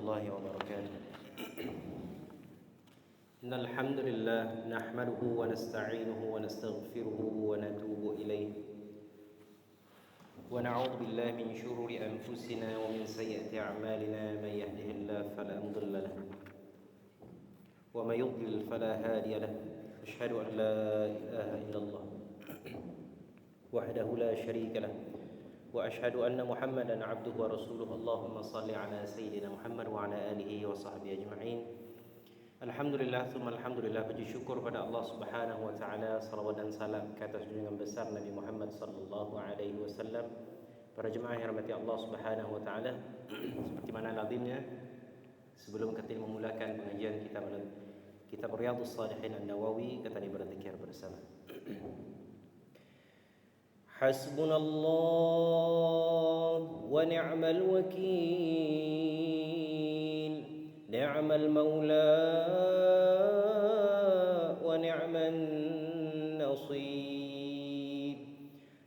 الله وبركاته. إن الحمد لله نحمده ونستعينه ونستغفره ونتوب إليه ونعوذ بالله من شرور أنفسنا ومن سيئات أعمالنا. من يهده الله فلا مضل له ومن يضلل فلا هادي له. أشهد أن لا إله إلا الله وحده لا شريك له وأشهد أن محمدا عبده ورسوله. اللهم صل على سيدنا محمد وعلى آله وصحبه أجمعين. Alhamdulillah, thumma alhamdulillah, puji syukur pada Allah Subhanahu wa taala, salawat dan salam ke atas junjungan besar Nabi Muhammad sallallahu alaihi wasallam. Para jemaah yang rahmati Allah Subhanahu wa taala, seperti mana lazimnya sebelum kita memulakan pengajian kitab Riyadhus Shalihin An-Nawawi, kita berzikir bersama. Hasbunallah wa ni'mal wakil. نعم المولى ونعم النصير.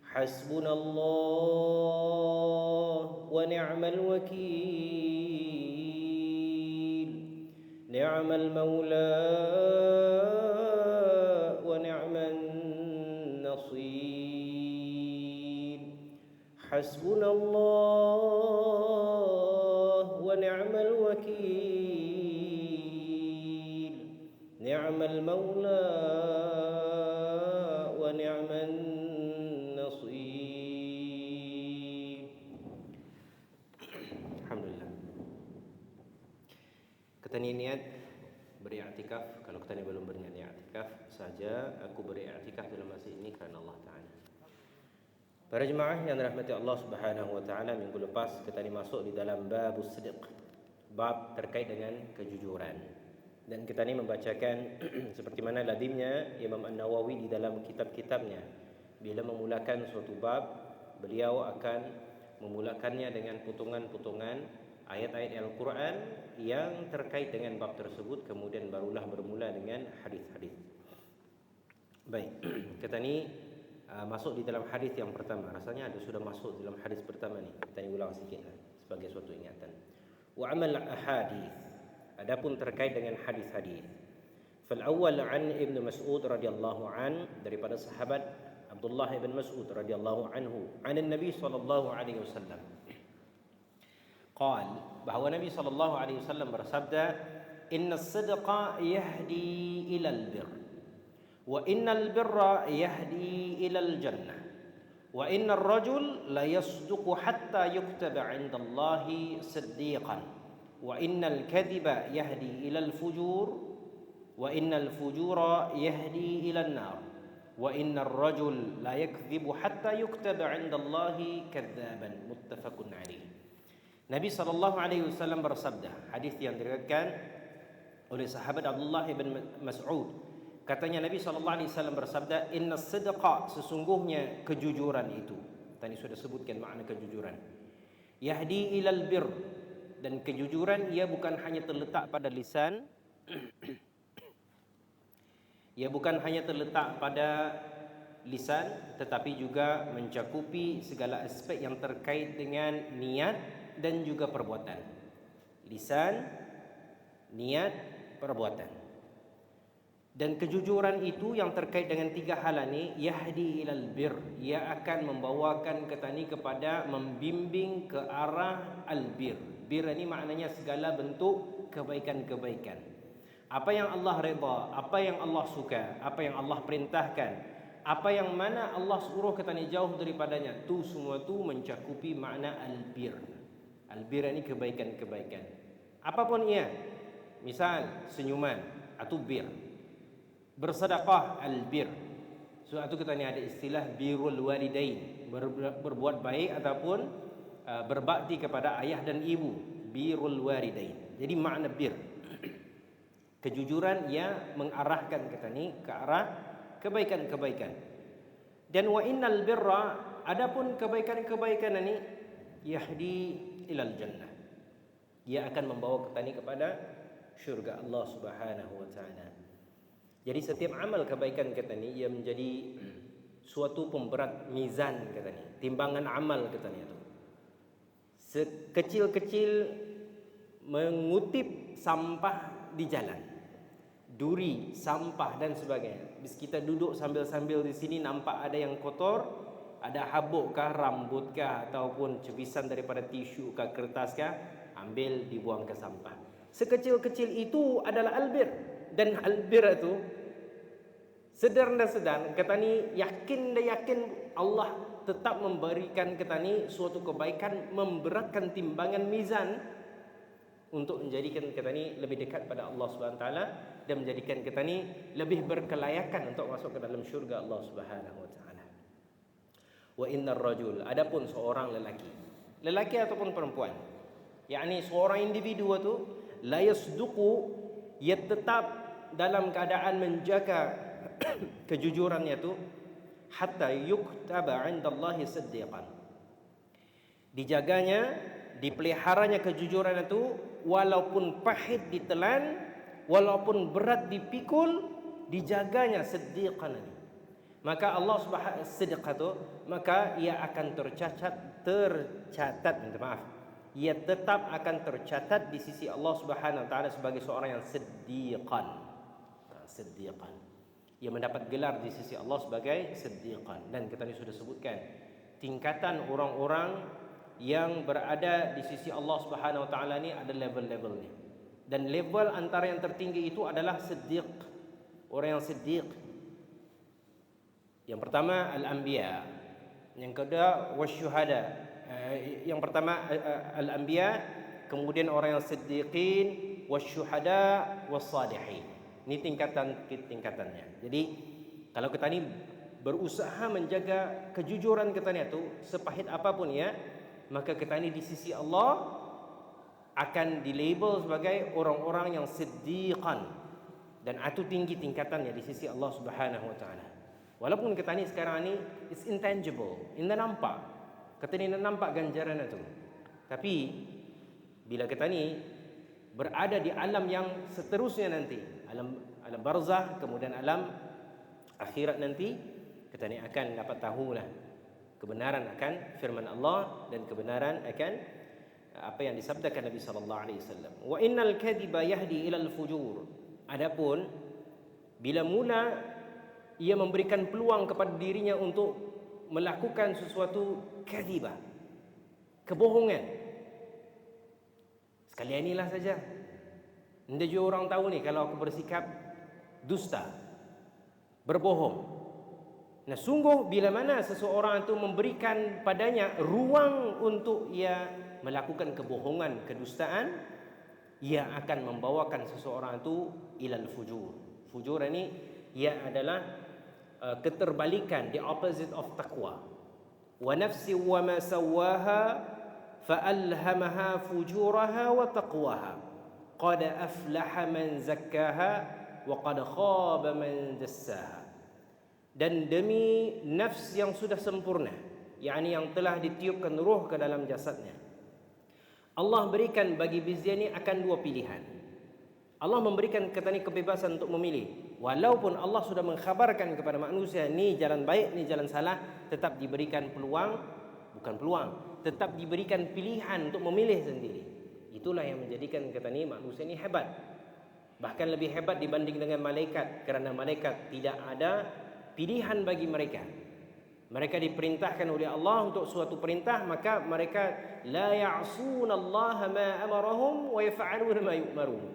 حسبنا الله ونعم الوكيل. نعم المولى ونعم النصير. حسبنا الله ونعم الوكيل. نعم المولى ونعم النصير. Alhamdulillah. Kita niat beriktikaf. Kalau kita belum berniat iktikaf saja, aku beriktikaf dalam masa ini karena Allah Ta'ala. Para jemaah yang dirahmati Allah Subhanahu wa taala, minggu lepas kita masuk di dalam babus sidq, bab terkait dengan kejujuran. Dan kita ini membacakan seperti mana lazimnya Imam An-Nawawi di dalam kitab-kitabnya. Bila memulakan suatu bab, beliau akan memulakannya dengan potongan-potongan ayat-ayat Al-Quran yang terkait dengan bab tersebut, kemudian barulah bermula dengan hadis-hadis. Baik, kita ini masuk di dalam hadis yang pertama. Rasanya ada sudah masuk dalam hadis pertama ni. Kita ni ulang sikit sebagai suatu ingatan. Wa amal ahadits. Adapun terkait dengan hadis-hadis. Fal awwal an Ibnu Mas'ud radhiyallahu an, daripada sahabat Abdullah bin Mas'ud radhiyallahu anhu, an Nabi sallallahu alaihi wasallam. Qal, bahawa Nabi sallallahu alaihi wasallam bersabda, "Inna as-sidqa yahdi ila al-birr. وإن البر يهدي إلى الجنة وإن الرجل لا يصدق حتى يكتب عند الله صديقا وإن الكذب يهدي إلى الفجور وإن الفجور يهدي إلى النار وإن الرجل لا يكذب حتى يكتب عند الله كذابا." متفق عليه. Nabi SAW bersabda, hadis yang diriwayatkan oleh sahabat Abdullah bin Mas'ud. Katanya Nabi SAW bersabda, "Inna sidqa, sesungguhnya kejujuran itu." Tadi sudah sebutkan makna kejujuran. Yahdi ilal bir, dan kejujuran ia bukan hanya terletak pada lisan, ia bukan hanya terletak pada lisan, tetapi juga mencakupi segala aspek yang terkait dengan niat dan juga perbuatan. Lisan, niat, perbuatan. Dan kejujuran itu yang terkait dengan tiga hal ini, yahdi ilal bir, ia akan membawakan kita ni kepada membimbing ke arah al-bir. Bir ini maknanya segala bentuk kebaikan-kebaikan. Apa yang Allah redha, apa yang Allah suka, apa yang Allah perintahkan, apa yang mana Allah suruh kita ni jauh daripadanya, tu semua tu mencakupi makna al-bir. Al-bir ini kebaikan-kebaikan. Apapun ia, misal senyuman atau bir. Bersedekah al-bir. So itu kita ni ada istilah birrul walidain, berbuat baik ataupun berbakti kepada ayah dan ibu, birrul walidain. Jadi makna bir, kejujuran yang mengarahkan kita ni ke arah kebaikan-kebaikan. Dan wa innal birra, adapun kebaikan-kebaikan ini, yahdi ilal jannah, ia akan membawa kita ni kepada syurga Allah Subhanahu wa taala. Jadi setiap amal kebaikan kata ni, ia menjadi suatu pemberat mizan kata ni, timbangan amal kata ni tu. Sekecil-kecil mengutip sampah di jalan, duri, sampah dan sebagainya. Bis kita duduk sambil-sambil di sini nampak ada yang kotor, ada habuk kah, rambut kah, ataupun cebisan daripada tisu kah, kertas kah, ambil dibuang ke sampah. Sekecil-kecil itu adalah albir. Dan albir itu sedar dan sedar kata ni yakin dan yakin Allah tetap memberikan kita ni suatu kebaikan, memberatkan timbangan mizan untuk menjadikan kita ni lebih dekat pada Allah Subhanahu taala dan menjadikan kita ni lebih berkelayakan untuk masuk ke dalam syurga Allah Subhanahu wa taala. Wa innar rajul, adapun seorang lelaki ataupun perempuan, yakni seorang individu itu la yasduqu, ia tetap dalam keadaan menjaga kejujurannya itu hatta yuktaba 'indallahi siddiqan, dijaganya, dipeliharanya kejujuran itu walaupun pahit ditelan, walaupun berat dipikul, dijaganya siddiqan. Maka Allah Subhanahu siddiq itu, maka ia akan tercatat, minta maaf, ia tetap akan tercatat di sisi Allah Subhanahu wa taala sebagai seorang yang siddiqan. Siddiqan, ia mendapat gelar di sisi Allah sebagai siddiqan. Dan kita ni sudah sebutkan tingkatan orang-orang yang berada di sisi Allah Subhanahu wa taala ni ada level-levelnya. Dan level antara yang tertinggi itu adalah siddiq, orang yang siddiq. Yang pertama al-anbiya, yang kedua wasyuhada. Yang pertama al-anbiya, kemudian orang yang siddiqin, wasyuhada, wassalihin. Ini tingkatannya. Jadi kalau kita ni berusaha menjaga kejujuran kita ni itu sepahit apapun ya, maka kita ni di sisi Allah akan dilabel sebagai orang-orang yang siddiqan, dan itu tinggi tingkatannya di sisi Allah Subhanahu wa taala. Walaupun kita ni sekarang ni is intangible, indah nampak, kita ni nampak ganjaran itu. Tapi bila kita ni berada di alam yang seterusnya nanti, alam barzah, kemudian alam akhirat nanti, kita ni akan dapat tahulah kebenaran akan firman Allah dan kebenaran akan apa yang disabdakan Nabi sallallahu alaihi wasallam. Wa innal kadhiba yahdi ilal fujur. Adapun bila mula ia memberikan peluang kepada dirinya untuk melakukan sesuatu kadhibah, kebohongan. Sekalian inilah saja. Anda juga orang tahu ni kalau aku bersikap dusta, berbohong. Nah, sungguh bila mana seseorang itu memberikan padanya ruang untuk ia melakukan kebohongan, kedustaan, ia akan membawakan seseorang itu ilal fujur. Fujur ini ia adalah keterbalikan, the opposite of taqwa. Wa nafsi wa ma sawaha fa alhamaha fujuraha wa taqwaha. Qad aflaha man zakkaha wa qad khaba man dassaha. Dan demi nafs yang sudah sempurna, yakni yang telah ditiupkan ruh ke dalam jasadnya, Allah berikan bagi bizia ini akan dua pilihan. Allah memberikan kita ni kebebasan untuk memilih. Walaupun Allah sudah mengkhabarkan kepada manusia ni jalan baik, ni jalan salah, tetap diberikan peluang, bukan peluang, tetap diberikan pilihan untuk memilih sendiri. Itulah yang menjadikan kita ni manusia ni hebat. Bahkan lebih hebat dibanding dengan malaikat, kerana malaikat tidak ada pilihan bagi mereka. Mereka diperintahkan oleh Allah untuk suatu perintah, maka mereka la ya'sunallaha ma amarahum wa yaf'aluna ma yu'marun.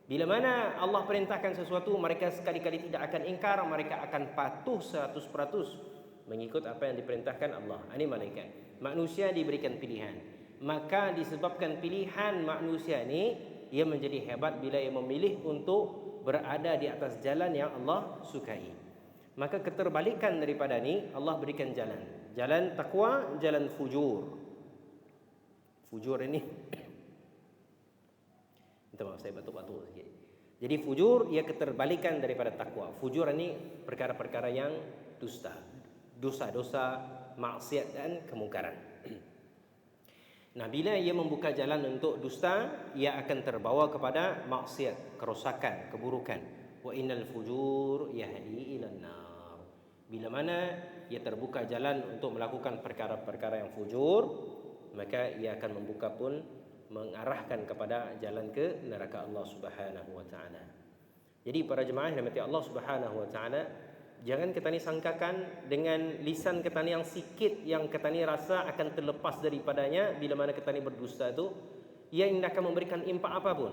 Bila mana Allah perintahkan sesuatu, mereka sekali-kali tidak akan ingkar, mereka akan patuh 100% mengikut apa yang diperintahkan Allah. Ini malaikat. Manusia diberikan pilihan. Maka disebabkan pilihan manusia ini, ia menjadi hebat bila ia memilih untuk berada di atas jalan yang Allah sukai. Maka keterbalikan daripada ni, Allah berikan jalan takwa, jalan fujur. Fujur ini minta maaf saya batuk-batuk sikit. Jadi fujur ia keterbalikan daripada takwa. Fujur ini perkara-perkara yang dusta, dosa-dosa, maksiat dan kemungkaran. Nah, bila ia membuka jalan untuk dusta, ia akan terbawa kepada maksiat, kerosakan, keburukan. Wa innal fujur yahdi ilan nar. Bila mana ia terbuka jalan untuk melakukan perkara-perkara yang fujur, maka ia akan membuka pun mengarahkan kepada jalan ke neraka Allah Subhanahu wa taala. Jadi para jemaah yang dirahmati Allah Subhanahu wa taala, jangan kita ni sangkakan dengan lisan kita ni yang sikit yang kita ni rasa akan terlepas daripadanya bila mana kita ni berdusta tu, ia tidak akan memberikan impak apapun.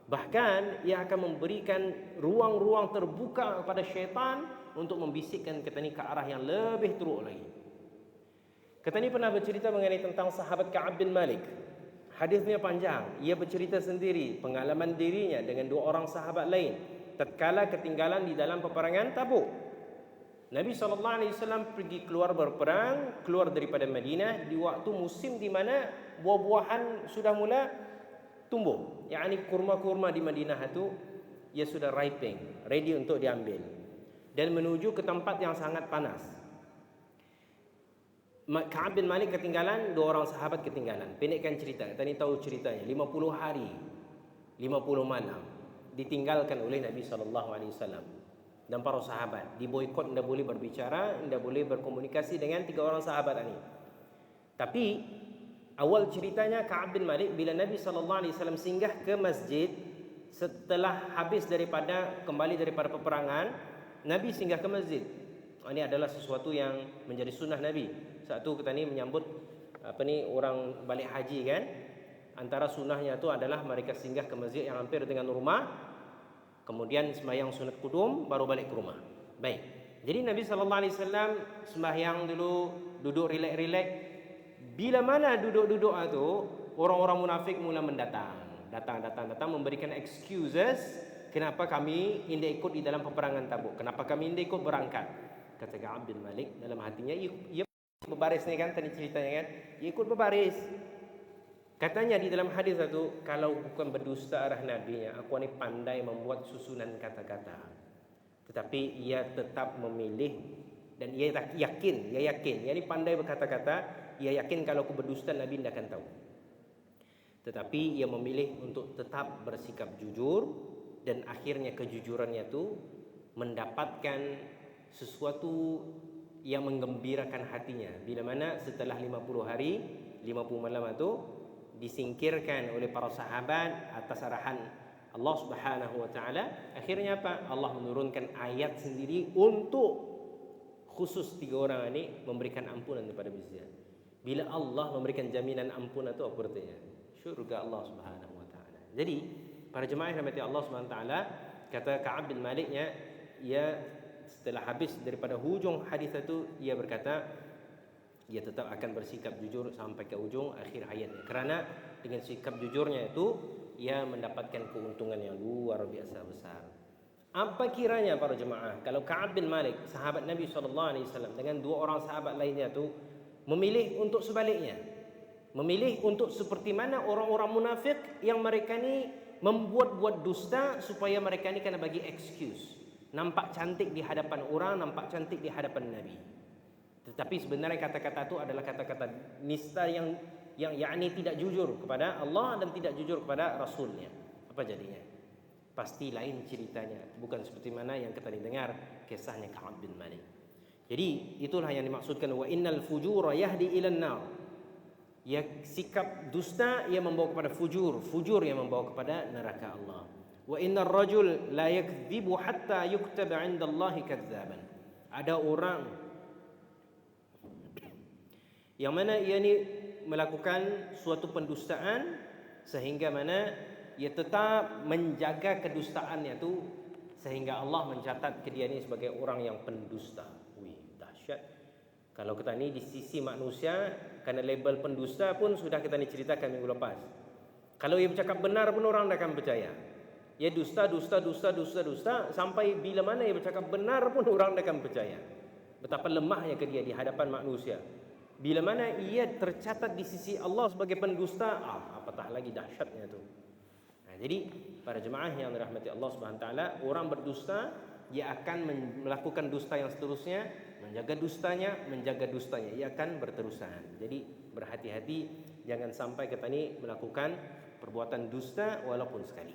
Bahkan ia akan memberikan ruang-ruang terbuka kepada syaitan untuk membisikkan kita ni ke arah yang lebih teruk lagi. Kita ni pernah bercerita mengenai tentang sahabat Ka'ab bin Malik. Hadisnya panjang. Ia bercerita sendiri pengalaman dirinya dengan dua orang sahabat lain tatkala ketinggalan di dalam peperangan Tabuk. Nabi SAW pergi keluar berperang, keluar daripada Madinah di waktu musim di mana buah-buahan sudah mula tumbuh. Yakni kurma-kurma di Madinah itu ia sudah ripening, ready untuk diambil dan menuju ke tempat yang sangat panas. Ka'ab bin Malik ketinggalan, dua orang sahabat ketinggalan. Pendekkan cerita, kita ni tahu ceritanya. 50 hari, 50 malam ditinggalkan oleh Nabi SAW dan para sahabat. Diboikot, tidak boleh berbicara, tidak boleh berkomunikasi dengan tiga orang sahabat ini. Tapi awal ceritanya Ka'ab bin Malik bila Nabi SAW singgah ke masjid setelah habis kembali daripada peperangan, Nabi singgah ke masjid. Ini adalah sesuatu yang menjadi sunnah Nabi. Satu, kita ni menyambut orang balik haji kan. Antara sunnahnya itu adalah mereka singgah ke masjid yang hampir dengan rumah, kemudian sembahyang sunat kudum, baru balik ke rumah. Baik. Jadi Nabi SAW sembahyang dulu, duduk rilek-rilek. Bila mana duduk-duduk itu, orang-orang munafik mula datang memberikan excuses kenapa kami tidak ikut di dalam peperangan Tabuk, kenapa kami tidak ikut berangkat. Kata Ka'ab bin Malik dalam hatinya, ia berbaris ni kan, tadi ceritanya kan, ia ikut berbaris. Katanya di dalam hadis itu, kalau bukan berdusta arah Nabi-Nya, aku ini pandai membuat susunan kata-kata. Tetapi ia tetap memilih dan ia yakin, ia ini pandai berkata-kata, ia yakin kalau aku berdusta Nabi tidak akan tahu. Tetapi ia memilih untuk tetap bersikap jujur dan akhirnya kejujurannya itu mendapatkan sesuatu yang menggembirakan hatinya. Bila mana setelah 50 hari, 50 malam itu disingkirkan oleh para sahabat atas arahan Allah Subhanahu wa taala, akhirnya apa? Allah menurunkan ayat sendiri untuk khusus tiga orang ini memberikan ampunan kepada manusia. Bila Allah memberikan jaminan ampunan itu apa artinya? Syurga Allah Subhanahu wa taala. Jadi, para jemaah yang dirahmati Allah Subhanahu wa taala, kata Ka'ab bin Maliknya, ia setelah habis daripada hujung hadis itu, ia berkata ia tetap akan bersikap jujur sampai ke ujung akhir hayatnya. Kerana dengan sikap jujurnya itu ia mendapatkan keuntungan yang luar biasa besar. Apa kiranya para jemaah kalau Ka'ab bin Malik, sahabat Nabi SAW, dengan dua orang sahabat lainnya itu memilih untuk sebaliknya, memilih untuk seperti mana orang-orang munafik yang mereka ni membuat-buat dusta supaya mereka ni kena bagi excuse, nampak cantik di hadapan orang, nampak cantik di hadapan Nabi. Tetapi sebenarnya kata-kata itu adalah kata-kata nista yang yakni tidak jujur kepada Allah dan tidak jujur kepada Rasulnya. Apa jadinya? Pasti lain ceritanya. Bukan seperti mana yang kita dengar kisahnya Ka'ab bin Malik. Jadi itulah yang dimaksudkan wa innal fujura yahdi ilan nar. Ya, sikap dusta ia membawa kepada fujur, fujur yang membawa kepada neraka Allah. Wa innar rajul la yakdzibu hatta yuktaba 'inda Allah kadzaban. Ada orang yang mana ia ni melakukan suatu pendustaan sehingga mana ia tetap menjaga kedustaannya tu sehingga Allah mencatat ke dia ni sebagai orang yang pendusta. Wih, dahsyat. Kalau kita ni di sisi manusia kerana label pendusta pun sudah kita ni ceritakan minggu lepas. Kalau ia bercakap benar pun orang tak akan percaya. Ia dusta sampai bila mana ia bercakap benar pun orang tak akan percaya. Betapa lemahnya ke dia di hadapan manusia. Bila mana ia tercatat di sisi Allah sebagai pendusta, apatah lagi dahsyatnya tu. Jadi para jemaah yang dirahmati Allah Subhanahu wa taala, orang berdusta ia akan melakukan dusta yang seterusnya, menjaga dustanya, ia akan berterusan. Jadi berhati-hati jangan sampai kita ni melakukan perbuatan dusta walaupun sekali.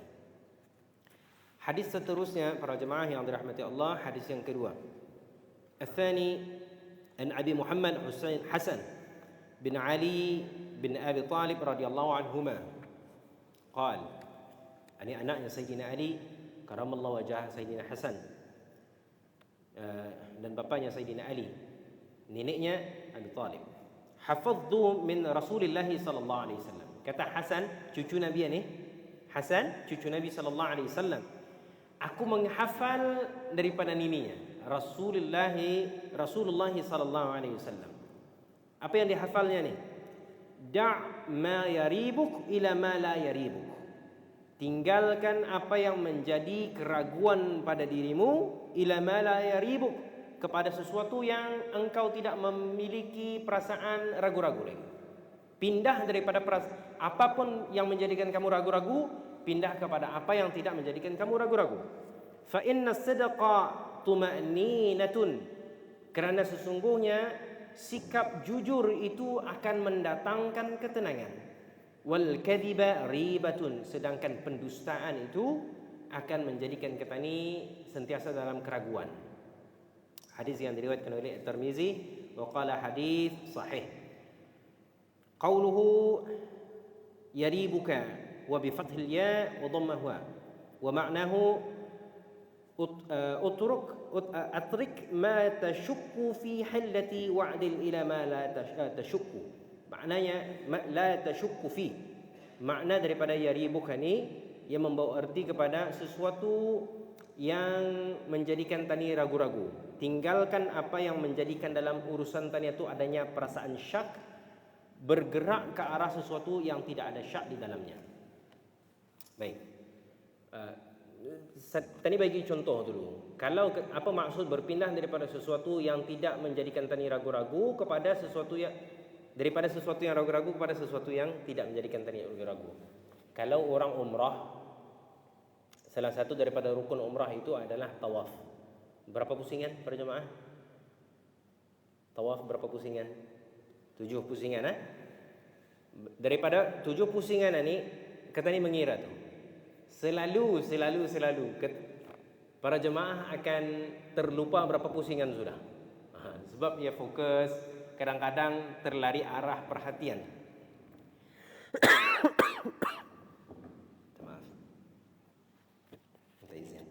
Hadis seterusnya para jemaah yang dirahmati Allah, hadis yang kedua. Al-thani an Abi Muhammad Hasan bin Ali bin Abi Talib radhiyallahu anhuma qal. Ini anaknya Sayyidina Ali karamallahu wajah Sayyidina Hasan, dan bapaknya Sayyidina Ali, neneknya Abi Talib. Hafadhu min Rasulillah sallallahu alaihi wasallam. Kata Hasan, cucu Nabi ini, Hasan cucu Nabi sallallahu alaihi wasallam, aku menghafal daripada nininya Rasulullah sallallahu alaihi wasallam. Apa yang dihafalnya ni? Da' ma yaribuk ila ma la yaribuk. Tinggalkan apa yang menjadi keraguan pada dirimu, ila ma la yaribuk, kepada sesuatu yang engkau tidak memiliki perasaan ragu-ragu lagi. Pindah daripada apapun yang menjadikan kamu ragu-ragu, pindah kepada apa yang tidak menjadikan kamu ragu-ragu. Fa inna sidqa tuma'ninatun, kerana sesungguhnya sikap jujur itu akan mendatangkan ketenangan. Wal kadhiba ribatun, sedangkan pendustaan itu akan menjadikan kita ni sentiasa dalam keraguan. Hadis yang diriwayatkan oleh At-Tirmizi, wa qala hadis sahih. Qauluhu yaribuka wa bi fathil ya wa dhammaha wa ma'nahu atrik ma tashukku fi hillati wa'dil ila ma la tashukku. Maknanya la tashukku fi. Makna daripada yaribuka ni yang membawa arti kepada sesuatu yang menjadikan tani ragu-ragu. Tinggalkan apa yang menjadikan dalam urusan tani itu adanya perasaan syak, bergerak ke arah sesuatu yang tidak ada syak di dalamnya. Baik. Tani bagi contoh dulu. Kalau apa maksud berpindah daripada sesuatu yang tidak menjadikan tani ragu-ragu kepada sesuatu yang ragu-ragu kepada sesuatu yang tidak menjadikan tani ragu-ragu. Kalau orang umrah, salah satu daripada rukun umrah itu adalah tawaf. Berapa pusingan para jemaah? Tawaf berapa pusingan? 7 pusingan. Daripada 7 pusingan ini, kita ni mengira tu selalu para jemaah akan terlupa berapa pusingan sudah. Sebab ia fokus, kadang-kadang terlari arah perhatian. Maaf. Minta izin.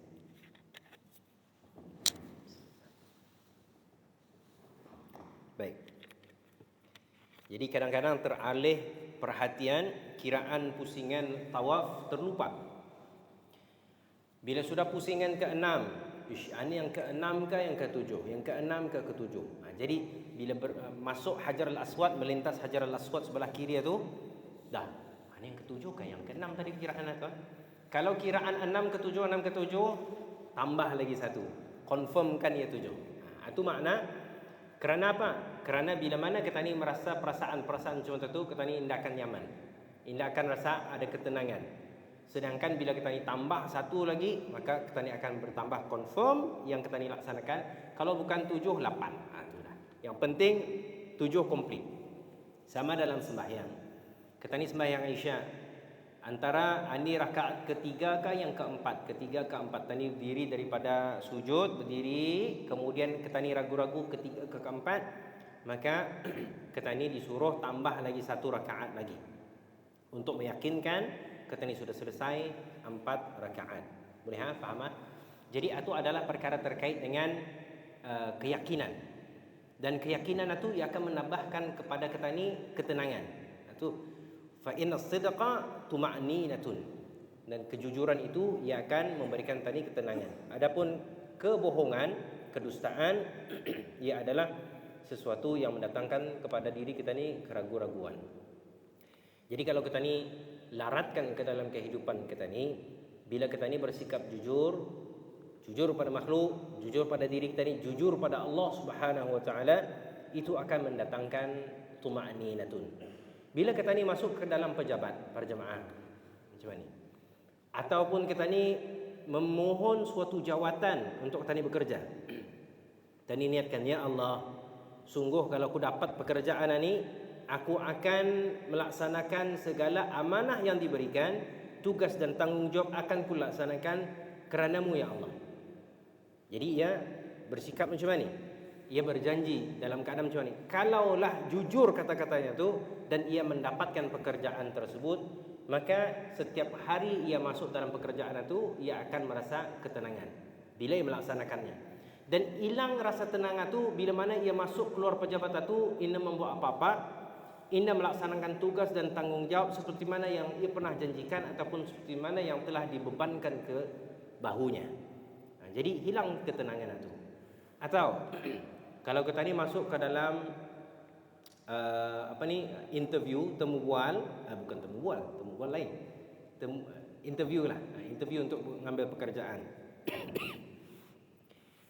Baik. Jadi kadang-kadang teralih perhatian, kiraan pusingan tawaf terlupa. Bila sudah pusingan ke-6, ini yang ke-6 ke yang ke-7, yang ke-6 ke ke-7. Jadi bila masuk Hajar al-Aswad, melintas Hajar al-Aswad sebelah kiri itu, dah, ini yang ke-7 ke yang ke-6 tadi kiraan itu. Kalau kiraan 6 ke-7, 6 ke-7, tambah lagi satu, confirmkan ia 7. Itu makna. Kerana apa? Kerana bila mana kita ni merasa perasaan-perasaan macam itu, kita ni indah akan nyaman, indah akan rasa ada ketenangan. Sedangkan bila kita ni tambah satu lagi, maka kita ni akan bertambah confirm yang kita ni laksanakan. Kalau bukan 7, 8. Itulah. Yang penting 7 komplit. Sama dalam sembahyang. Kita ni sembahyang Isya, antara ini rakaat ketiga ke yang keempat, ketiga keempat. Kita ni berdiri daripada sujud, berdiri, kemudian kita ni ragu-ragu ketiga ke keempat, maka kita ni disuruh tambah lagi satu rakaat lagi untuk meyakinkan kita ni sudah selesai 4 rakaat. Boleh faham? Jadi itu adalah perkara terkait dengan keyakinan. Dan keyakinan itu ia akan menambahkan kepada kita ni ketenangan. Itu fa inna sidqa tuma'ninatun. Dan kejujuran itu ia akan memberikan tadi ketenangan. Adapun kebohongan, kedustaan, ia adalah sesuatu yang mendatangkan kepada diri kita ni keraguan-raguan. Jadi kalau kita ni laratkan ke dalam kehidupan kita ni, bila kita ni bersikap jujur pada makhluk, jujur pada diri kita ni, jujur pada Allah Subhanahu wa taala, itu akan mendatangkan tuma'ninatun. Bila kita ni masuk ke dalam pejabat, para jemaah, macam ni, ataupun kita ni memohon suatu jawatan untuk kita ni bekerja, dan ni niatkan, ya Allah, sungguh kalau aku dapat pekerjaan ni, aku akan melaksanakan segala amanah yang diberikan, tugas dan tanggungjawab akan kulaksanakan kerana-Mu ya Allah. Jadi ia bersikap macam ni, ia berjanji dalam keadaan macam ni. Kalaulah jujur kata-katanya tu dan ia mendapatkan pekerjaan tersebut, maka setiap hari ia masuk dalam pekerjaan itu, ia akan merasa ketenangan bila ia melaksanakannya. Dan hilang rasa tenang itu bila mana ia masuk keluar pejabat itu, ia membuat apa-apa, ia melaksanakan tugas dan tanggungjawab seperti mana yang ia pernah janjikan ataupun seperti mana yang telah dibebankan ke bahunya. Jadi hilang ketenangan itu. Atau kalau kita ni masuk ke dalam interview, temu bual, bukan temu bual lain, interview lah, interview untuk mengambil pekerjaan.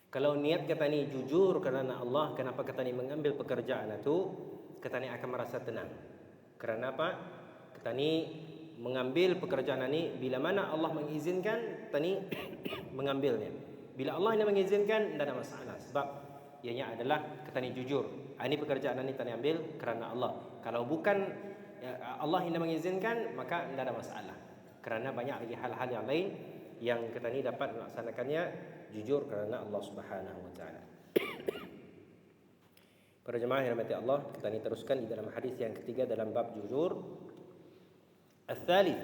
Kalau niat kita ni jujur kerana Allah, kenapa kita ni mengambil pekerjaan itu, kita ni akan merasa tenang. Kerana apa? Kita ni mengambil pekerjaan ini bila mana Allah mengizinkan, kita ni mengambilnya. Bila Allah yang mengizinkan, tidak ada masalah. Sebab ianya adalah kita ni jujur. Ini pekerjaan ini kita ni ambil kerana Allah. Kalau bukan Allah yang mengizinkan, maka tidak ada masalah. Kerana banyak lagi hal-hal yang lain yang kita ni dapat melaksanakannya jujur kerana Allah Subhanahu wa taala. Para jemaah yang dirahmati Allah, kita ni teruskan di dalam hadis yang ketiga dalam bab jujur. Al-thalith,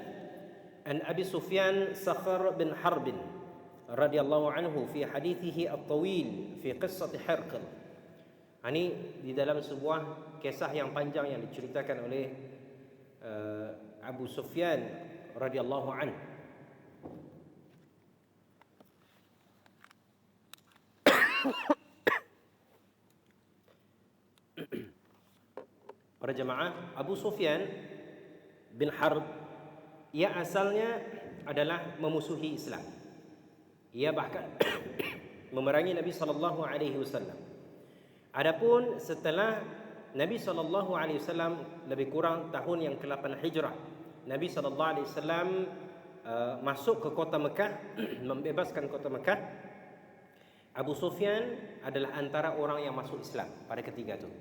an Abi Sufyan Sakhar bin Harb radhiyallahu anhu fi hadithihi at-tawil fi qissati Hirql. Ini di dalam sebuah kisah yang panjang yang diceritakan oleh Abu Sufyan radhiyallahu anhu. Para jemaah, Abu Sufyan bin Harb, ia asalnya adalah memusuhi Islam. Ia bahkan memerangi Nabi sallallahu alaihi wasallam. Adapun setelah Nabi sallallahu alaihi wasallam lebih kurang tahun yang ke-8 Hijrah, Nabi sallallahu alaihi wasallam masuk ke kota Mekah, membebaskan kota Mekah. Abu Sufyan adalah antara orang yang masuk Islam pada ketika itu.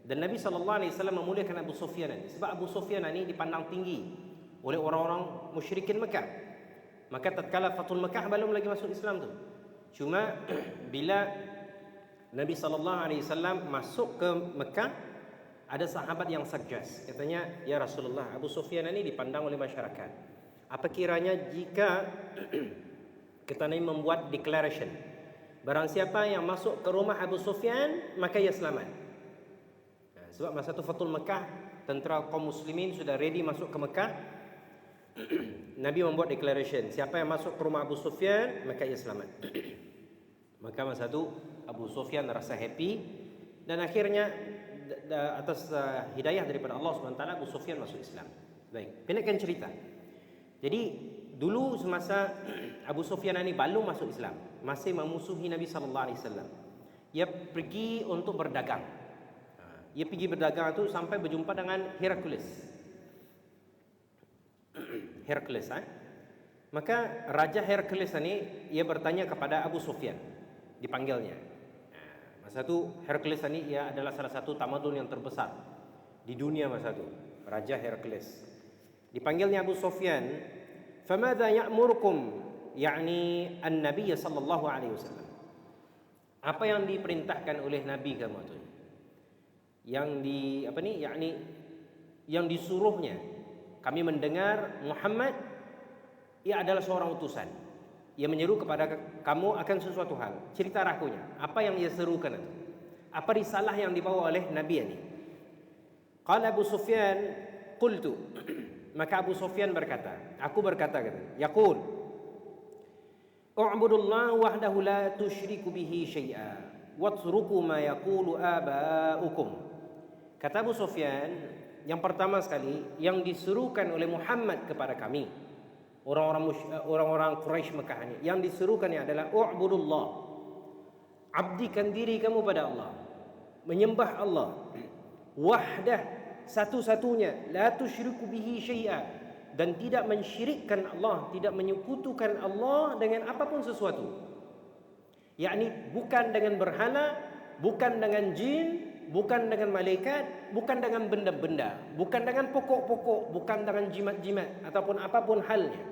Dan Nabi sallallahu alaihi wasallam memuliakan Abu Sufyan ini sebab Abu Sufyan ini dipandang tinggi oleh orang-orang musyrikin Mekah. Maka tatkala Fathul Mekah belum lagi masuk Islam tu. Cuma bila Nabi sallallahu alaihi wasallam masuk ke Mekah, ada sahabat yang suggest, katanya, "Ya Rasulullah, Abu Sufyan ini dipandang oleh masyarakat. Apa kiranya jika kita ini membuat declaration, barang siapa yang masuk ke rumah Abu Sufyan maka ia selamat." Sebab masa itu Fathul Mekah, tentera kaum muslimin sudah ready masuk ke Mekah. Nabi membuat declaration, siapa yang masuk ke rumah Abu Sufyan maka ia selamat. Maka masa itu Abu Sufyan rasa happy, dan akhirnya atas hidayah daripada Allah SWT, Abu Sufyan masuk Islam. Baik, pendekkan cerita. Jadi dulu semasa Abu Sufyan ini belum masuk Islam, masih memusuhi Nabi SAW, ia pergi untuk berdagang. Ia pergi berdagang itu sampai berjumpa dengan Herakles. Maka Raja Herakles ini, ia bertanya kepada Abu Sufyan, dipanggilnya. Masa itu Herakles ini ia adalah salah satu tamadun yang terbesar di dunia masa itu, Raja Herakles. Dipanggilnya Abu Sufyan, "Famadha ya'murukum?" yakni an-nabiy sallallahu alaihi wasallam. Apa yang diperintahkan oleh Nabi kamu itu? Yang disuruhnya. Kami mendengar Muhammad, ia adalah seorang utusan. Ia menyeru kepada kamu akan sesuatu hal. Cerita rakunya. Apa yang ia serukan itu? Apa risalah yang dibawa oleh Nabi ini? Qala Abu Sufyan, qultu. Maka Abu Sufyan berkata, aku berkata, yaqul, u'budullah wahdahu la tusyriku bihi syai'a watruku ma yaqulu aba'ukum. Kata Abu Sufyan, yang pertama sekali yang disuruhkan oleh Muhammad kepada kami, orang-orang Quraisy Mekah ini, yang disuruhkannya adalah u'budullah, abdikan diri kamu pada Allah, menyembah Allah, wahdah, satu-satunya, la tusyriku bihi syai'a, dan tidak mensyirikkan Allah, tidak menyekutukan Allah dengan apapun sesuatu. Yakni bukan dengan berhala, bukan dengan jin, bukan dengan malaikat, bukan dengan benda-benda, bukan dengan pokok-pokok, bukan dengan jimat-jimat ataupun apapun halnya,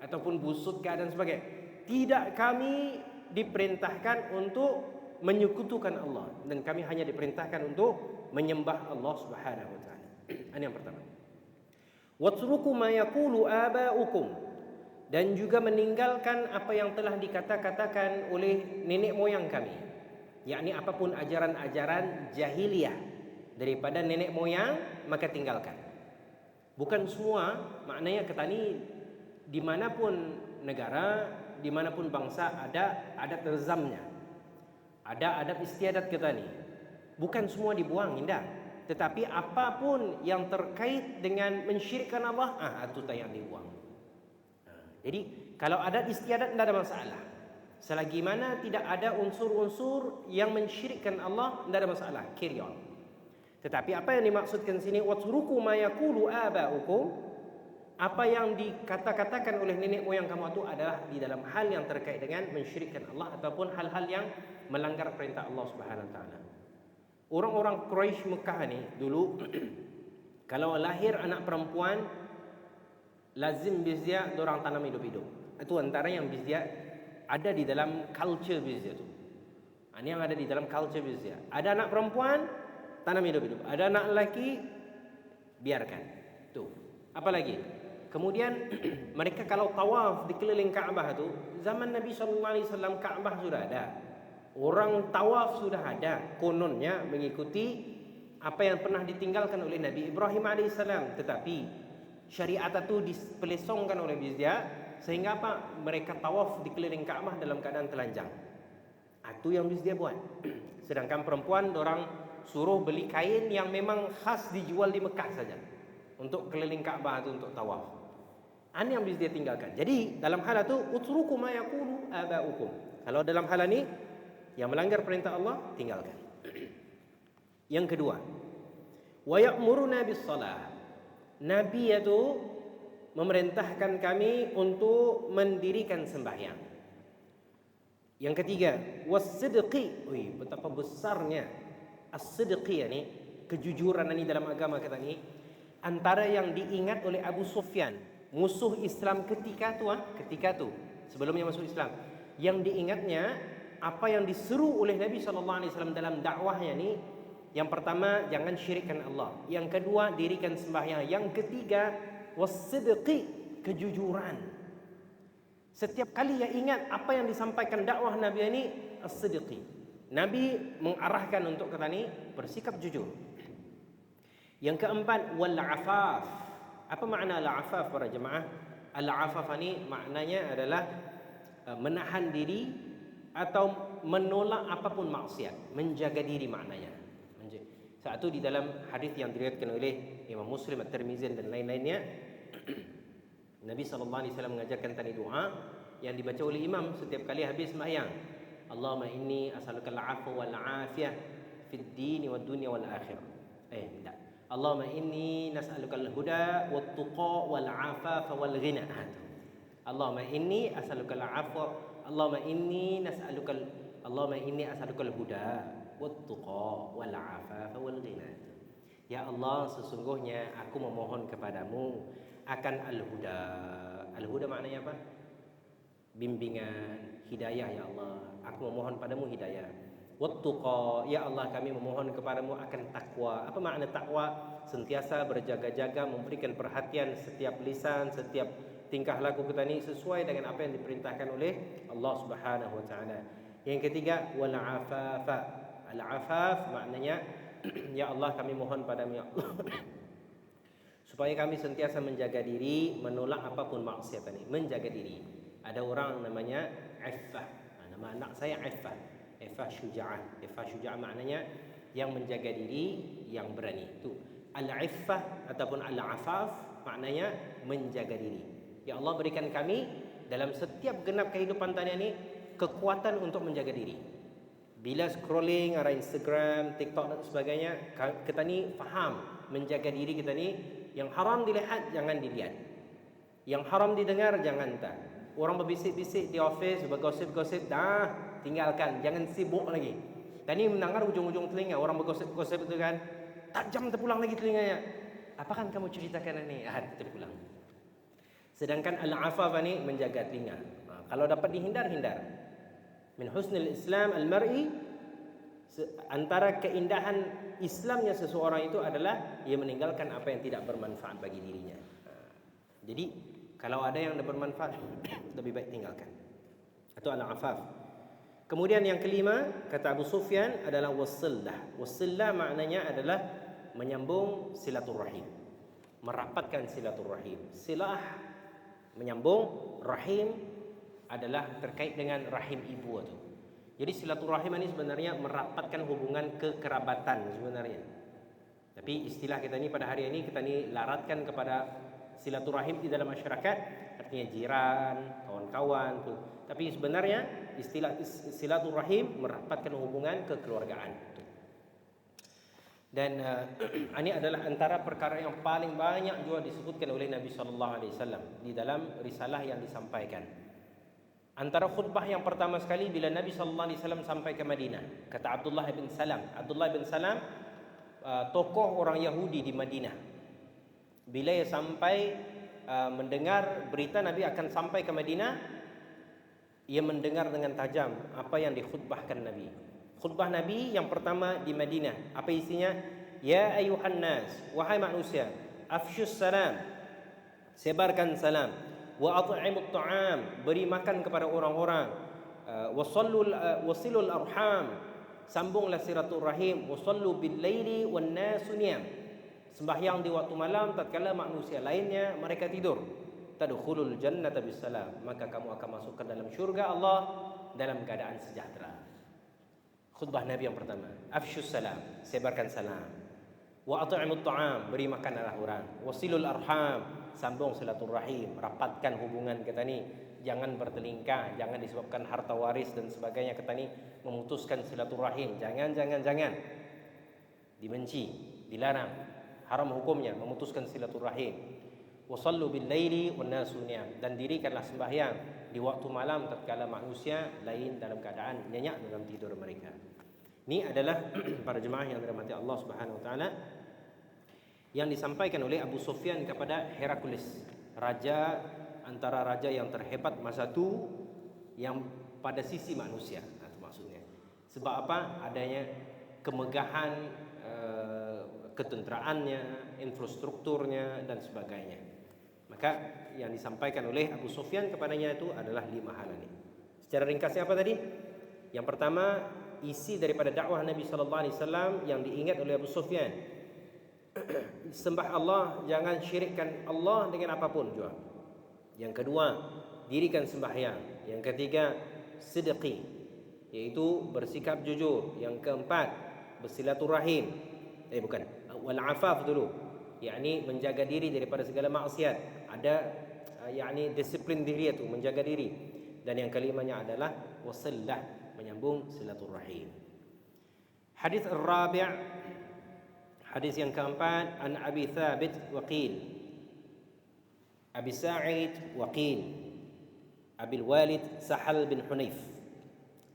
ataupun busuk dan sebagainya. Tidak, kami diperintahkan untuk menyekutukan Allah, dan kami hanya diperintahkan untuk menyembah Allah Subhanahu wa taala. Ini yang pertama. Watruku ma yaqulu aba'ukum, dan juga meninggalkan apa yang telah dikatakan oleh nenek moyang kami, yakni apapun ajaran-ajaran jahiliyah daripada nenek moyang, maka tinggalkan. Bukan semua, maknanya kata ni dimanapun negara, dimanapun bangsa ada adat rezamnya, ada adat istiadat kata ni. Bukan semua dibuang, indah. Tetapi apapun yang terkait dengan mensyirikkan Allah, itu tak yang dibuang. Jadi kalau adat istiadat tidak ada masalah. Selagi mana tidak ada unsur-unsur yang mensyirikkan Allah, tidak ada masalah, carry on. Tetapi apa yang dimaksudkan sini, watruku ma yaqulu aba'ukum, apa yang dikatakan oleh nenek moyang kamu itu adalah di dalam hal yang terkait dengan mensyirikkan Allah ataupun hal-hal yang melanggar perintah Allah Subhanahu wa taala. Orang-orang Quraisy Mekah ni dulu kalau lahir anak perempuan lazim bizya orang tanam hidup-hidup. Itu antara yang bizya ada di dalam culture bizya tu. Ini yang ada di dalam culture bizya. Ada anak perempuan tanam hidup-hidup, ada anak lelaki biarkan. Tu. Apa lagi? Kemudian mereka kalau tawaf di keliling Kaabah tu, zaman Nabi sallallahu alaihi wasallam Kaabah sudah ada. Orang tawaf sudah ada, kononnya mengikuti apa yang pernah ditinggalkan oleh Nabi Ibrahim alaihissalam. Tetapi syariat itu dipelesongkan oleh bizya, sehingga apa? Mereka tawaf di keliling Kaabah dalam keadaan telanjang. Itu yang bizya buat. Sedangkan perempuan orang suruh beli kain yang memang khas dijual di Mekah saja untuk keliling Kaabah itu untuk tawaf. Ini yang bizya tinggalkan. Jadi dalam hal itu utruku ma yaqulu aba'ukum. Kalau dalam hal ini yang melanggar perintah Allah, tinggalkan. Yang kedua, wa ya'muruna bis-shalah. Nabi itu memerintahkan kami untuk mendirikan sembahyang. Yang ketiga, was-sidqi. Betapa besarnya as-sidqi, yani kejujuran ini dalam agama kata ni. Antara yang diingat oleh Abu Sufyan, musuh Islam ketika tu, sebelumnya masuk Islam, yang diingatnya apa yang diseru oleh Nabi sallallahu alaihi wasallam dalam dakwahnya ni, yang pertama jangan syirikkan Allah, yang kedua dirikan sembahyang, yang ketiga was-sidqi, kejujuran. Setiap kali yang ingat apa yang disampaikan dakwah Nabi ini, as-sidqi. Nabi mengarahkan untuk kata ni bersikap jujur. Yang keempat wal afaf. Apa makna al-afaf para jemaah? Al-afaf ni maknanya adalah menahan diri atau menolak apapun maksiat, menjaga diri maknanya. Satu di dalam hadis yang diriwayatkan oleh Imam Muslim, At-Tirmizi dan lain-lainnya, Nabi sallallahu alaihi wasallam mengajarkan tadi doa yang dibaca oleh imam setiap kali habis sembahyang. Allahumma inni as'aluka al-'afwa wal 'afiyah fid din wad dunya wal akhirah. Tidak. Allahumma inni nas'aluka al-huda wat tuqa wal 'afafa wal ghina. Allahumma inni as'aluka al-'afwa Allahumma inni as'alukal huda wat tuqa wal afafa wal ghina. Ya Allah, sesungguhnya aku memohon kepadamu akan al-huda. Al-huda maknanya apa? Bimbingan, hidayah ya Allah. Aku memohon padamu hidayah. Wat tuqa, ya Allah kami memohon kepadamu akan takwa. Apa makna takwa? Sentiasa berjaga-jaga, memberikan perhatian setiap lisan, setiap tingkah laku kita ni sesuai dengan apa yang diperintahkan oleh Allah Subhanahu wa taala. Yang ketiga wal afafa. Al afaf maknanya ya Allah kami mohon padamu ya Allah supaya kami sentiasa menjaga diri, menolak apapun maksiat ini, menjaga diri. Ada orang namanya Iffah. Nama anak saya Iffah. Iffah Syuja'ah. Iffah Syuja'ah maknanya yang menjaga diri, yang berani. Itu al-iffah ataupun al-afaf maknanya menjaga diri. Ya Allah berikan kami dalam setiap genap kehidupan tadi ini kekuatan untuk menjaga diri. Bila scrolling arah Instagram, TikTok dan sebagainya, kita ni faham menjaga diri kita ni. Yang haram dilihat jangan dilihat, yang haram didengar jangan tak. Orang berbisik-bisik di office, bergosip-gosip, tinggalkan, jangan sibuk lagi. Dan ini mendengar ujung-ujung telinga orang bergosip-gosip itu kan, tajam terpulang lagi telinganya. Apa kan kamu ceritakan ini? Terpulang. Sedangkan al-afaf ni menjaga telinga. Kalau dapat dihindar, hindar. Min husnil Islam al-mar'i, antara keindahan Islamnya seseorang itu adalah ia meninggalkan apa yang tidak bermanfaat bagi dirinya. Jadi kalau ada yang bermanfaat lebih baik tinggalkan. Itu al-afaf. Kemudian yang kelima, kata Abu Sufyan, adalah wassillah. Wassillah maknanya adalah menyambung silaturahim, merapatkan silaturahim. Silah menyambung, rahim adalah terkait dengan rahim ibu itu. Jadi silaturahim ini sebenarnya merapatkan hubungan kekerabatan sebenarnya. Tapi istilah kita ini pada hari ini kita ni laratkan kepada silaturahim di dalam masyarakat, artinya jiran, kawan-kawan tu. Tapi sebenarnya istilah silaturahim merapatkan hubungan kekeluargaan. Dan ini adalah antara perkara yang paling banyak juga disebutkan oleh Nabi sallallahu alaihi wasallam di dalam risalah yang disampaikan. Antara khutbah yang pertama sekali bila Nabi sallallahu alaihi wasallam sampai ke Madinah, kata Abdullah bin Salam. Abdullah bin Salam tokoh orang Yahudi di Madinah. Bila ia sampai mendengar berita Nabi akan sampai ke Madinah, ia mendengar dengan tajam apa yang dikhutbahkan Nabi. Khutbah Nabi yang pertama di Madinah, apa isinya? Ya ayuhan nas, wahai manusia, afsyus salam, sebarkan salam, wa at'imut ta'am, beri makan kepada orang-orang, wasilul arham, sambunglah silaturahim, wasallu bil laili wan nasu niyam, sembahyang di waktu malam tatkala manusia lainnya mereka tidur. Tadkhulul jannata bisalam, maka kamu akan masuk ke dalam syurga Allah dalam keadaan sejahtera. Khutbah Nabi yang pertama, afsyus salam, sebarkan salam, wa at'imut ta'am, beri makan orang, wasilul arham, sambung silaturahim, rapatkan hubungan kita ni, jangan bertelingkah, jangan disebabkan harta waris dan sebagainya kita ni memutuskan silaturahim, jangan dibenci, dilarang, haram hukumnya memutuskan silaturahim. Wasallu bil laili wan nasu niyam, dan dirikanlah sembahyang di waktu malam tatkala manusia lain dalam keadaan nyenyak dalam tidur mereka. Ini adalah para jemaah yang dirahmati Allah Subhanahu wa taala yang disampaikan oleh Abu Sufyan kepada Herakles, raja antara raja yang terhebat masa itu yang pada sisi manusia. Itu maksudnya. Sebab apa? Adanya kemegahan, ketentraannya, infrastrukturnya dan sebagainya. Maka yang disampaikan oleh Abu Sufyan kepadanya itu adalah 5 hal ini. Secara ringkasnya apa tadi? Yang pertama, isi daripada dakwah Nabi sallallahu alaihi wasallam yang diingat oleh Abu Sufyan. Sembah Allah, jangan syirikkan Allah dengan apapun juga. Yang kedua, dirikan sembahyang. Yang ketiga, sidqi, yaitu bersikap jujur. Yang keempat, bersilaturahim. Wal afaf dulu, yakni menjaga diri daripada segala maksiat. Ada yakni disiplin diri itu, menjaga diri. Dan yang kelimanya adalah wasillah, menyambung silaturahim. Hadis ar-rabi', hadis yang keempat, an Abi Thabit waqil, Abi Sa'id waqil, Abi Walid Sahal bin Hunayf,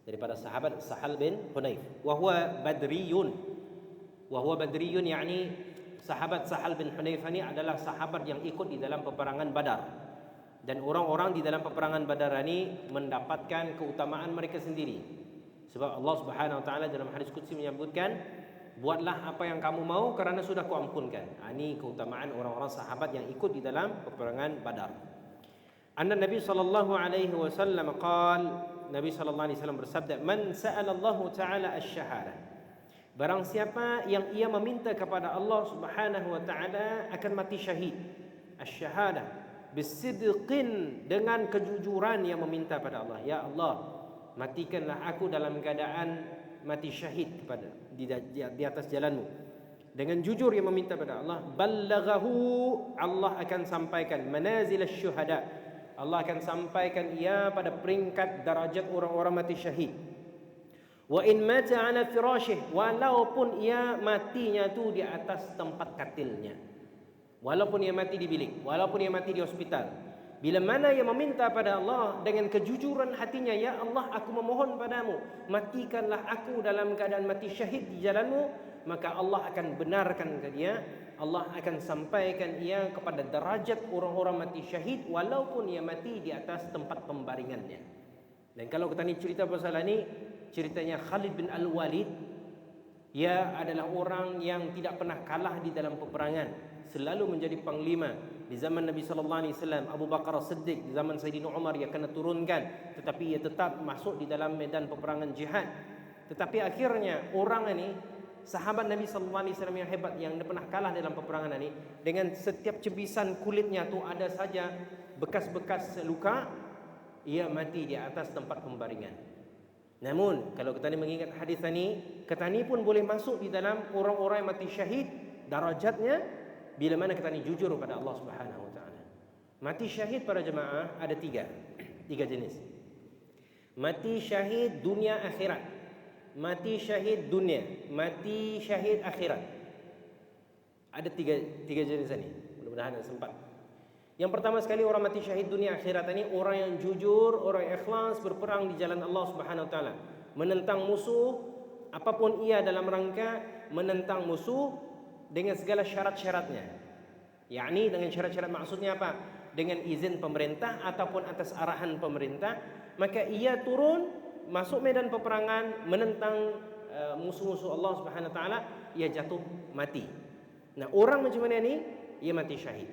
daripada sahabat Sahal bin Hunayf, wa huwa badriyun, yakni sahabat Sahal bin Hunayf ini adalah sahabat yang ikut di dalam peperangan Badar. Dan orang-orang di dalam peperangan Badar ini mendapatkan keutamaan mereka sendiri. Sebab Allah Subhanahu wa taala dalam hadis qudsi menyebutkan, buatlah apa yang kamu mau kerana sudah kuampunkan. Ini keutamaan orang-orang sahabat yang ikut di dalam peperangan Badar. Anna Nabi sallallahu alaihi wasallam qaal, Nabi sallallahu alaihi wasallam bersabda, man sa'ala Allah taala asy-syahadah, barang siapa yang ia meminta kepada Allah Subhanahu wa taala akan mati syahid, asy-syahadah bisidqin, dengan kejujuran yang meminta pada Allah, ya Allah, matikanlah aku dalam keadaan mati syahid kepada di atas jalanmu, dengan jujur yang meminta pada Allah, ballaghahu, Allah akan sampaikan manazil asy-syuhada, Allah akan sampaikan ia pada peringkat darajat orang-orang mati syahid. Wa in mata ala firasyih, walaupun ia matinya tu di atas tempat katilnya, walaupun ia mati di bilik, walaupun ia mati di hospital, bila mana ia meminta pada Allah dengan kejujuran hatinya, ya Allah, aku memohon padamu, matikanlah aku dalam keadaan mati syahid di jalanmu, maka Allah akan benarkan ke dia, Allah akan sampaikan ia kepada darajat orang-orang mati syahid walaupun ia mati di atas tempat pembaringannya. Dan kalau kita ni cerita pasal ini, ceritanya Khalid bin Al-Walid, ia adalah orang yang tidak pernah kalah di dalam peperangan, selalu menjadi panglima di zaman Nabi sallallahu alaihi wasallam, Abu Bakar As-Siddiq, di zaman Sayyidina Umar ia kena turunkan, tetapi ia tetap masuk di dalam medan peperangan jihad. Tetapi akhirnya orang ini, sahabat Nabi sallallahu alaihi wasallam yang hebat, yang pernah kalah dalam peperangan ini, dengan setiap cebisan kulitnya tu ada saja bekas-bekas luka, ia mati di atas tempat pembaringan. Namun kalau kita ni mengingat hadis ini, kita ni pun boleh masuk di dalam orang-orang yang mati syahid darajatnya bila mana kita ni jujur kepada Allah Subhanahu wa taala. Mati syahid para jemaah ada tiga jenis. Mati syahid dunia akhirat, mati syahid dunia, mati syahid akhirat. Ada tiga jenis ini. Mudah-mudahan sempat. Yang pertama sekali, orang mati syahid dunia akhirat ini orang yang jujur, orang yang ikhlas berperang di jalan Allah Subhanahu wa taala, menentang musuh apapun ia dalam rangka menentang musuh dengan segala syarat-syaratnya. Yakni dengan syarat-syarat maksudnya apa? Dengan izin pemerintah ataupun atas arahan pemerintah, maka ia turun masuk medan peperangan menentang musuh-musuh Allah Subhanahu wa taala, ia jatuh mati. Nah, orang macam mana ni? Ia mati syahid.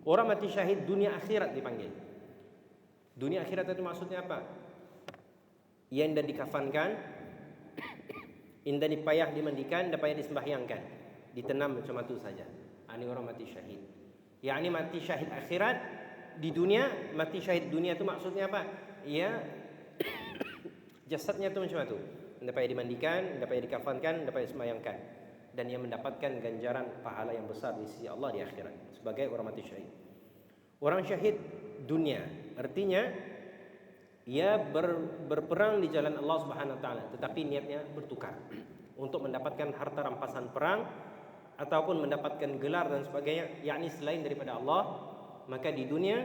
Orang mati syahid dunia akhirat dipanggil. Dunia akhirat itu maksudnya apa? Ia indah dikafankan, indah dipayah dimandikan, indah payah disembahyangkan, ditenam macam itu saja. Ini orang mati syahid. Yakni mati syahid akhirat di dunia. Mati syahid dunia itu maksudnya apa? Ia jasadnya itu macam itu, indah payah dimandikan, indah payah dikafankan, indah payah disembahyangkan, dan ia mendapatkan ganjaran pahala yang besar di sisi Allah di akhirat sebagai orang mati syahid. Orang syahid dunia artinya ia berperang di jalan Allah Subhanahu wa taala, tetapi niatnya bertukar untuk mendapatkan harta rampasan perang ataupun mendapatkan gelar dan sebagainya, yakni selain daripada Allah. Maka di dunia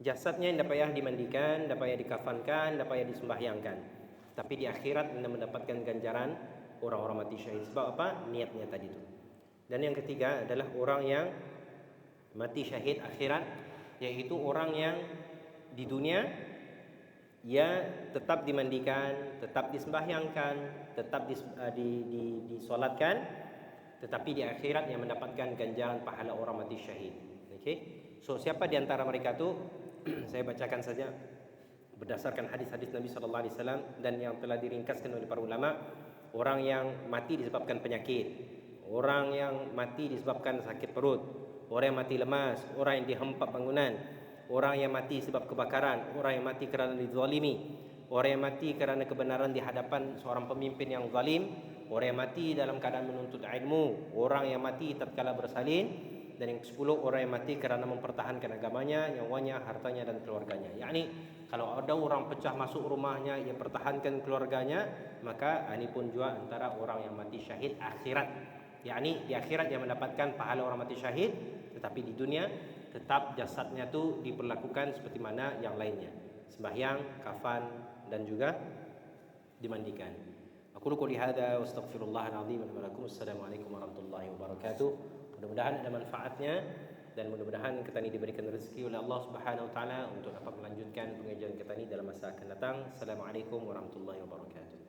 jasadnya tidak payah dimandikan, tidak payah dikafankan, tidak payah disembahyangkan. Tapi di akhirat anda mendapatkan ganjaran orang-orang mati syahid. Sebab apa? Niatnya tadi itu. Dan yang ketiga adalah orang yang mati syahid akhirat, yaitu orang yang di dunia ia tetap dimandikan, tetap disembahyangkan, tetap disolatkan, tetapi di akhirat yang mendapatkan ganjaran pahala orang mati syahid. Okey. So siapa di antara mereka tu? Saya bacakan saja berdasarkan hadis-hadis Nabi sallallahu alaihi wasallam dan yang telah diringkaskan oleh para ulama. Orang yang mati disebabkan penyakit, orang yang mati disebabkan sakit perut, orang yang mati lemas, orang yang dihempap bangunan, orang yang mati sebab kebakaran, orang yang mati kerana dizalimi, orang yang mati kerana kebenaran di hadapan seorang pemimpin yang zalim, orang yang mati dalam keadaan menuntut ilmu, orang yang mati tatkala bersalin, dan yang ke-10 orang yang mati kerana mempertahankan agamanya, nyawanya, hartanya dan keluarganya. Yakni kalau ada orang pecah masuk rumahnya, ia pertahankan keluarganya, maka ini pun juga antara orang yang mati syahid akhirat. Yakni di akhirat dia mendapatkan pahala orang mati syahid, tetapi di dunia tetap jasadnya tu diperlakukan seperti mana yang lainnya, sembahyang, kafan dan juga dimandikan. Aku qouli hadza wa astaghfirullahal azim wa lakum. Assalamualaikum warahmatullahi wabarakatuh. Mudah-mudahan ada manfaatnya dan mudah-mudahan kita ini diberikan rezeki oleh Allah Subhanahu wa taala untuk dapat melanjutkan pengajian kita ini dalam masa akan datang. Assalamualaikum warahmatullahi wabarakatuh.